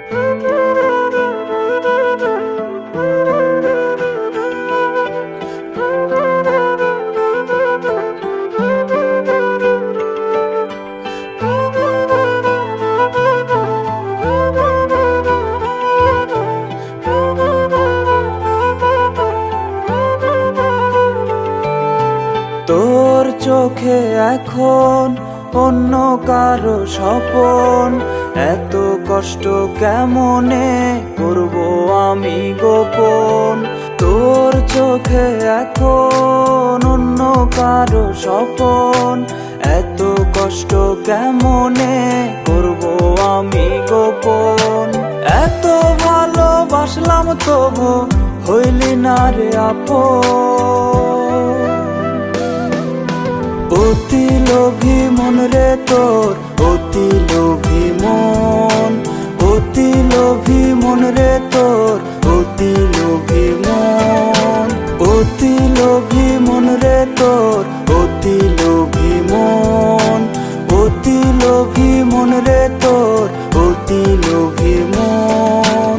তোর চোখে এখন অন্য কারো স্বপন, এত কষ্ট কেমনে করব আমি গোপন। তোর চোখে এখন অন্য কারো স্বপন, এত কষ্ট কেমনে করব আমি গোপন। এত ভালোবাসলাম তবু হইলি না রে আপন। অতি লোভী মন রে তোর, অতি লোভী মন, অতি লোভী মন রে তোর, অতি লোভী মন, অতি লোভী মন রে তোর, অতি লোভী মন, অতি লোভী মন রে তোর, অতি লোভী মন।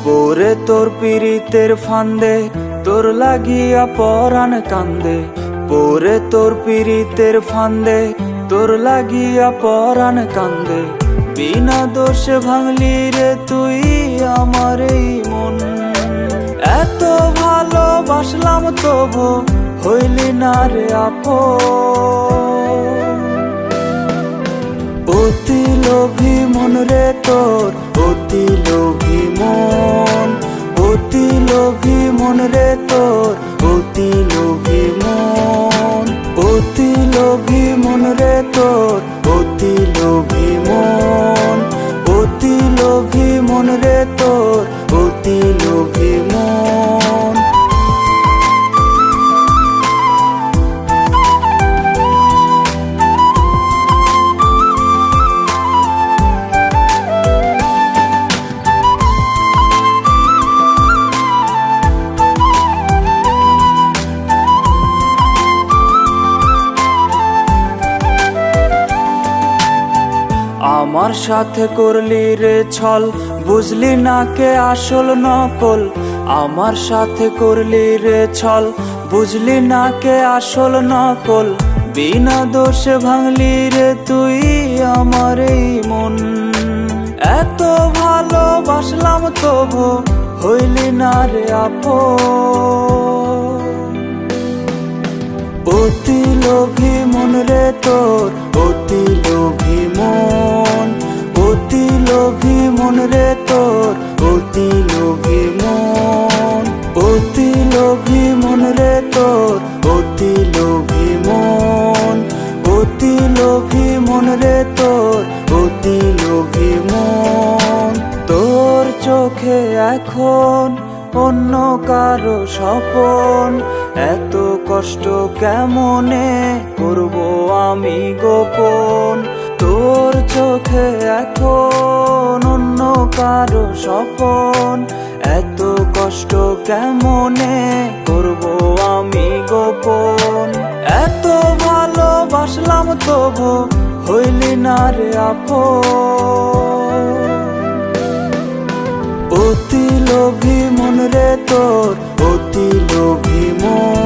পরে তোর পীড়িতের ফান্দে তোর লাগিয়া পরাণ কান্দে, পরে তোর পীড়িতের ফান্দে তোর লাগিয়া পরাণ কান্দে। বিনা দোষে ভাঙলি রে তুই আমার এই মন, এত ভালোবাসলাম তবু হইলি না রে আপন। অতি লোভী মন রে তোর, অতি লোভী মন, অতি লোভী মন রে তোর, অতি লোভী মন, অতি লোভী মন রে তোর, অতি লোভী মন, অতি লোভী মন রে তোর, অতি লোভী মন। আমার সাথে করলি রে ছল, বুঝলি না কে আসল নকল। আমার সাথে করলি রে ছল, বুঝলি না কে আসল নকল। বিনা দোষে ভাঙলি রে তুই আমার এই মন, এত ভালোবাসলাম তবু হইলি না রে আপন। অতি লোভী মন রে তোর, অতি লোভী মন, অতি লোভী মন রে তোর, অতি লোভী মন, অতি লোভী মন রে তোর, অতি লোভী মন, অতি লোভী মন রে তোর, অতি লোভী মন। তোর চোখে এখন অন্য কারো স্বপন, এত কষ্ট কেমনে করব আমি গোপন। তোর চোখে এখন অন্য কারো স্বপন, এত কষ্ট কেমনে করব আমি গোপন। এত ভালোবাসলাম তবু হইলি না রে আপন। অতি লোভী মন রে তোর, অতি লোভী মন,